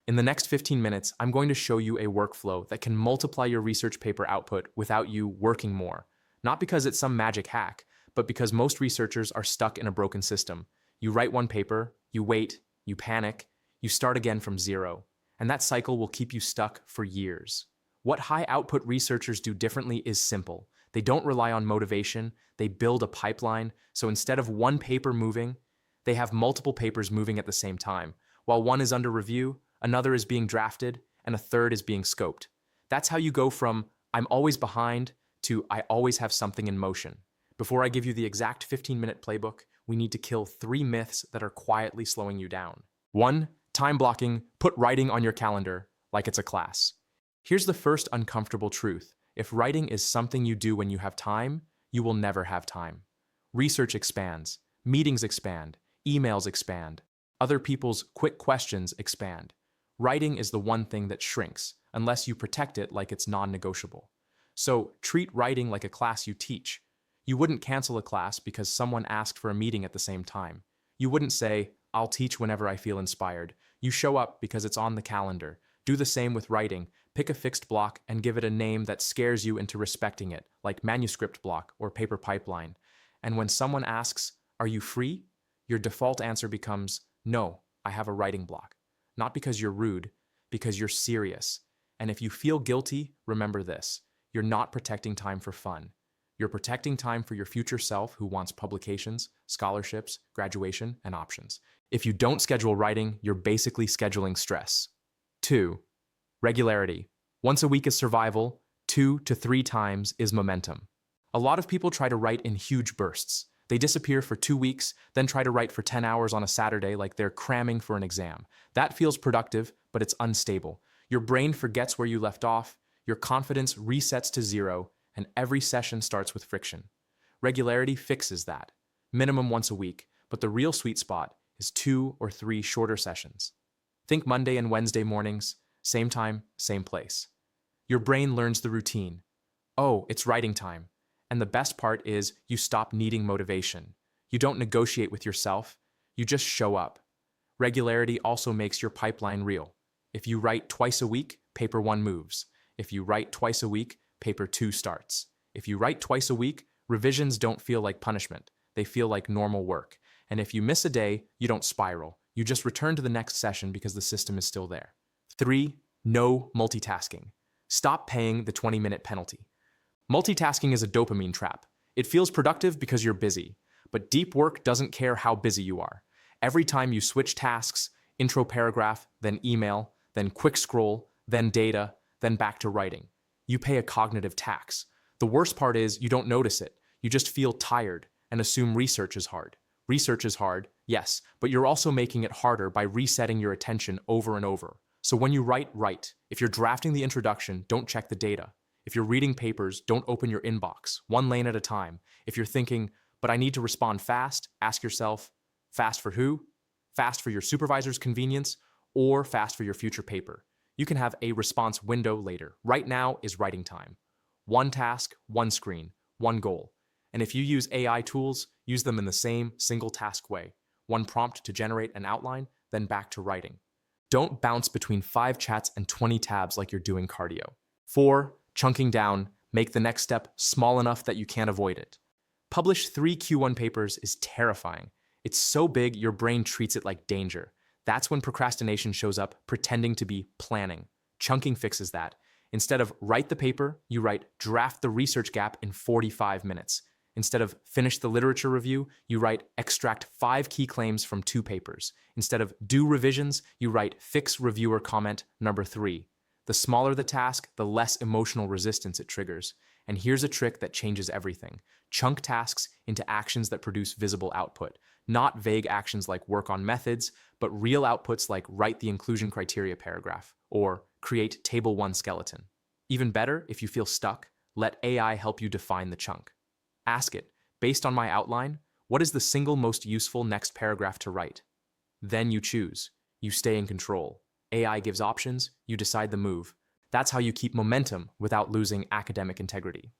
In the next 15 minutes, I'm going to show you a workflow that can multiply your research paper output without you working more. Not because it's some magic hack, but because most researchers are stuck in a broken system. You write one paper, you wait, you panic, you start again from zero. And that cycle will keep you stuck for years. What high output researchers do differently is simple. They don't rely on motivation, they build a pipeline, so instead of one paper moving, they have multiple papers moving at the same time. While one is under review, another is being drafted, and a third is being scoped. That's how you go from "I'm always behind" to "I always have something in motion." Before I give you the exact 15-minute playbook, we need to kill 3 myths that are quietly slowing you down. 1. Time blocking. Put writing on your calendar like it's a class. Here's the first uncomfortable truth. If writing is something you do when you have time, you will never have time. Research expands, meetings expand, emails expand, other people's quick questions expand. Writing is the one thing that shrinks, unless you protect it like it's non-negotiable. So treat writing like a class you teach. You wouldn't cancel a class because someone asked for a meeting at the same time. You wouldn't say, "I'll teach whenever I feel inspired." You show up because it's on the calendar. Do the same with writing. Pick a fixed block and give it a name that scares you into respecting it, like manuscript block or paper pipeline. And when someone asks, "Are you free?" your default answer becomes, "No, I have a writing block." Not because you're rude, because you're serious. And if you feel guilty, remember this. You're not protecting time for fun. You're protecting time for your future self who wants publications, scholarships, graduation, and options. If you don't schedule writing, you're basically scheduling stress. 2. Regularity. Once a week is survival, 2 to 3 times is momentum. A lot of people try to write in huge bursts. They disappear for 2 weeks, then try to write for 10 hours on a Saturday like they're cramming for an exam. That feels productive, but it's unstable. Your brain forgets where you left off, your confidence resets to zero, and every session starts with friction. Regularity fixes that. Minimum once a week, but the real sweet spot is 2 or 3 shorter sessions. Think Monday and Wednesday mornings, same time, same place. Your brain learns the routine. Oh, it's writing time. And the best part is you stop needing motivation. You don't negotiate with yourself, you just show up. Regularity also makes your pipeline real. If you write twice a week, paper 1 moves. If you write twice a week, paper 2 starts. If you write twice a week, revisions don't feel like punishment. They feel like normal work. And if you miss a day, you don't spiral. You just return to the next session because the system is still there. 3. No multitasking. Stop paying the 20-minute penalty. Multitasking is a dopamine trap. It feels productive because you're busy, but deep work doesn't care how busy you are. Every time you switch tasks, intro paragraph, then email, then quick scroll, then data, then back to writing, you pay a cognitive tax. The worst part is you don't notice it. You just feel tired and assume research is hard. Research is hard, yes, but you're also making it harder by resetting your attention over and over. So when you write. If you're drafting the introduction, don't check the data. If you're reading papers, don't open your inbox, one lane at a time. If you're thinking, "But I need to respond fast," ask yourself, fast for who? Fast for your supervisor's convenience or fast for your future paper? You can have a response window later. Right now is writing time. One task, one screen, one goal. And if you use AI tools, use them in the same single task way. One prompt to generate an outline, then back to writing. Don't bounce between 5 chats and 20 tabs like you're doing cardio. 4. Chunking down, make the next step small enough that you can't avoid it. Publish 3 Q1 papers is terrifying. It's so big your brain treats it like danger. That's when procrastination shows up pretending to be planning. Chunking fixes that. Instead of write the paper, you write draft the research gap in 45 minutes. Instead of finish the literature review, you write extract 5 key claims from 2 papers. Instead of do revisions, you write fix reviewer comment number 3. The smaller the task, the less emotional resistance it triggers. And here's a trick that changes everything. Chunk tasks into actions that produce visible output. Not vague actions like work on methods, but real outputs like write the inclusion criteria paragraph or create table 1 skeleton. Even better, if you feel stuck, let AI help you define the chunk. Ask it, based on my outline, what is the single most useful next paragraph to write? Then you choose. You stay in control. AI gives options, you decide the move. That's how you keep momentum without losing academic integrity.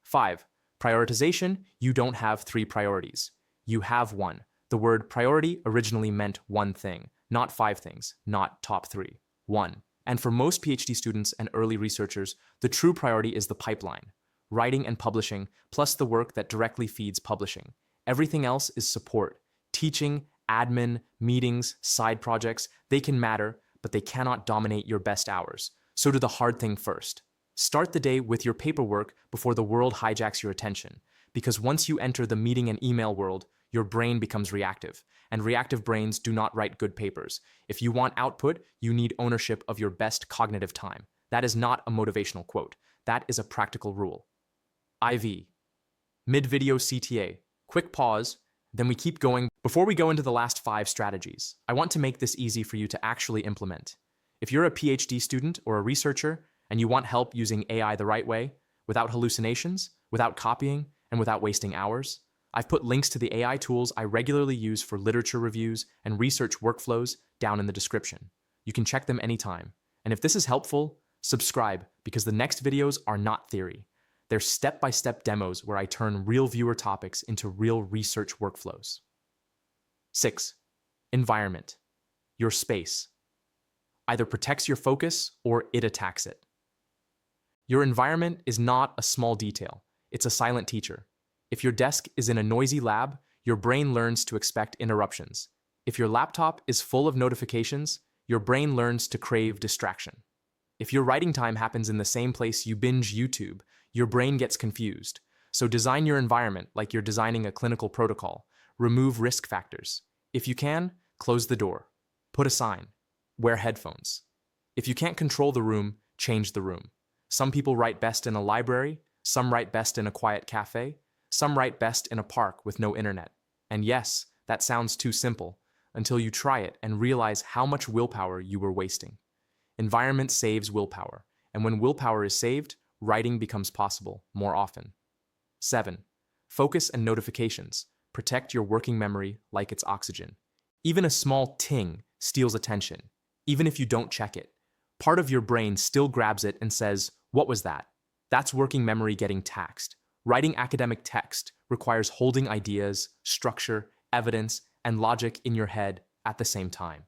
5. Prioritization, you don't have 3 priorities. You have 1. The word priority originally meant one thing, not 5 things, not top 3. 1. And for most PhD students and early researchers, the true priority is the pipeline, writing and publishing, plus the work that directly feeds publishing. Everything else is support. Teaching, admin, meetings, side projects, they can matter, but they cannot dominate your best hours. So do the hard thing first. Start the day with your paperwork before the world hijacks your attention. Because once you enter the meeting and email world, your brain becomes reactive. And reactive brains do not write good papers. If you want output, you need ownership of your best cognitive time. That is not a motivational quote. That is a practical rule. IV. Mid-video CTA. Quick pause, then we keep going. Before we go into the last 5 strategies, I want to make this easy for you to actually implement. If you're a PhD student or a researcher and you want help using AI the right way, without hallucinations, without copying, and without wasting hours, I've put links to the AI tools I regularly use for literature reviews and research workflows down in the description. You can check them anytime. And if this is helpful, subscribe, because the next videos are not theory. They're step-by-step demos where I turn real viewer topics into real research workflows. 6. Environment. Your space. Either protects your focus or it attacks it. Your environment is not a small detail. It's a silent teacher. If your desk is in a noisy lab, your brain learns to expect interruptions. If your laptop is full of notifications, your brain learns to crave distraction. If your writing time happens in the same place you binge YouTube, your brain gets confused. So design your environment like you're designing a clinical protocol. Remove risk factors. If you can, close the door. Put a sign. Wear headphones. If you can't control the room, change the room. Some people write best in a library, some write best in a quiet cafe, some write best in a park with no internet. And yes, that sounds too simple, until you try it and realize how much willpower you were wasting. Environment saves willpower, and when willpower is saved, writing becomes possible more often. 7. Focus and notifications. Protect your working memory like it's oxygen. Even a small ting steals attention, even if you don't check it. Part of your brain still grabs it and says, "What was that?" That's working memory getting taxed. Writing academic text requires holding ideas, structure, evidence, and logic in your head at the same time.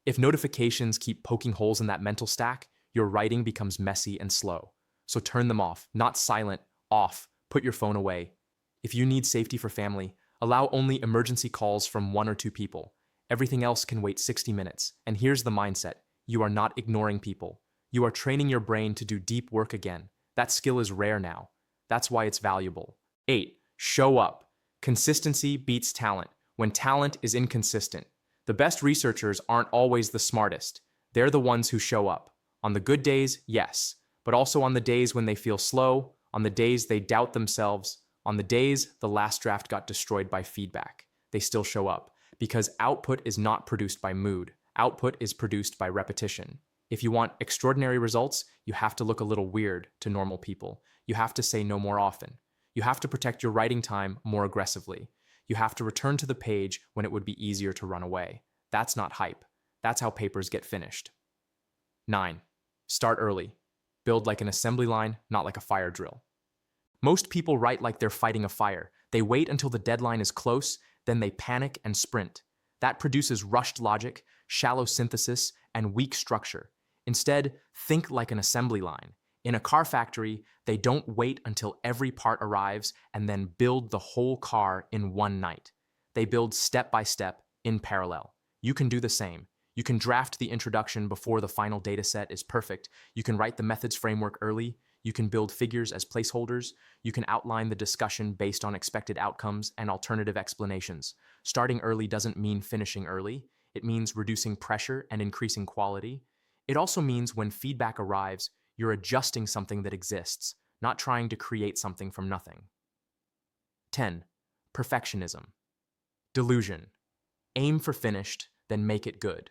If notifications keep poking holes in that mental stack, your writing becomes messy and slow. So turn them off, not silent, off. Put your phone away. If you need safety for family, allow only emergency calls from 1 or 2 people. Everything else can wait 60 minutes. And here's the mindset. You are not ignoring people. You are training your brain to do deep work again. That skill is rare now. That's why it's valuable. 8. Show up. Consistency beats talent when talent is inconsistent. The best researchers aren't always the smartest. They're the ones who show up. On the good days, yes, but also on the days when they feel slow, on the days they doubt themselves, on the days the last draft got destroyed by feedback. They still show up because output is not produced by mood. Output is produced by repetition. If you want extraordinary results, you have to look a little weird to normal people. You have to say no more often. You have to protect your writing time more aggressively. You have to return to the page when it would be easier to run away. That's not hype. That's how papers get finished. 9. Start early. Build like an assembly line, not like a fire drill. Most people write like they're fighting a fire. They wait until the deadline is close, then they panic and sprint. That produces rushed logic, shallow synthesis, and weak structure. Instead, think like an assembly line. In a car factory, they don't wait until every part arrives and then build the whole car in one night. They build step by step in parallel. You can do the same. You can draft the introduction before the final dataset is perfect. You can write the methods framework early. You can build figures as placeholders. You can outline the discussion based on expected outcomes and alternative explanations. Starting early doesn't mean finishing early. It means reducing pressure and increasing quality. It also means when feedback arrives, you're adjusting something that exists, not trying to create something from nothing. 10. Perfectionism. Delusion. Aim for finished, then make it good.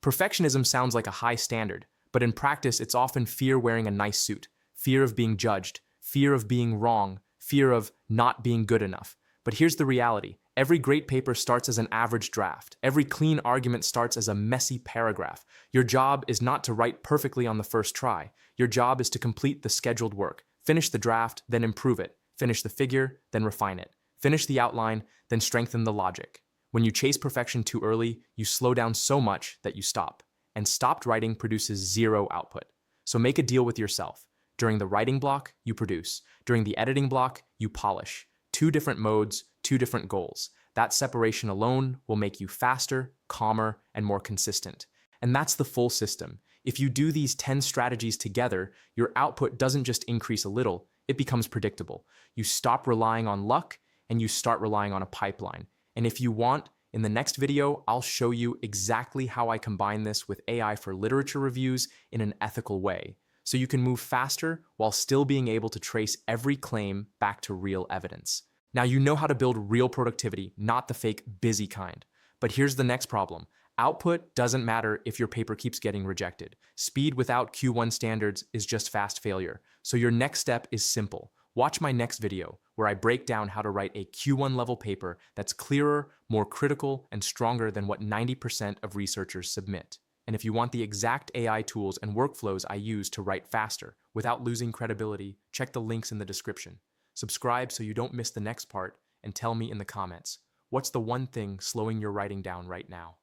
Perfectionism sounds like a high standard, but in practice it's often fear wearing a nice suit, fear of being judged, fear of being wrong, fear of not being good enough. But here's the reality. Every great paper starts as an average draft. Every clean argument starts as a messy paragraph. Your job is not to write perfectly on the first try. Your job is to complete the scheduled work. Finish the draft, then improve it. Finish the figure, then refine it. Finish the outline, then strengthen the logic. When you chase perfection too early, you slow down so much that you stop. and stopped writing produces zero output. So make a deal with yourself. During the writing block, you produce. During the editing block, you polish. Two different modes, two different goals. That separation alone will make you faster, calmer, and more consistent. And that's the full system. If you do these 10 strategies together, your output doesn't just increase a little, it becomes predictable. You stop relying on luck and you start relying on a pipeline. And if you want, in the next video, I'll show you exactly how I combine this with AI for literature reviews in an ethical way, so you can move faster while still being able to trace every claim back to real evidence. Now you know how to build real productivity, not the fake busy kind. But here's the next problem. Output doesn't matter if your paper keeps getting rejected. Speed without Q1 standards is just fast failure. So your next step is simple. Watch my next video, where I break down how to write a Q1 level paper that's clearer, more critical, and stronger than what 90% of researchers submit. And if you want the exact AI tools and workflows I use to write faster, without losing credibility, check the links in the description. Subscribe so you don't miss the next part, and tell me in the comments, what's the one thing slowing your writing down right now?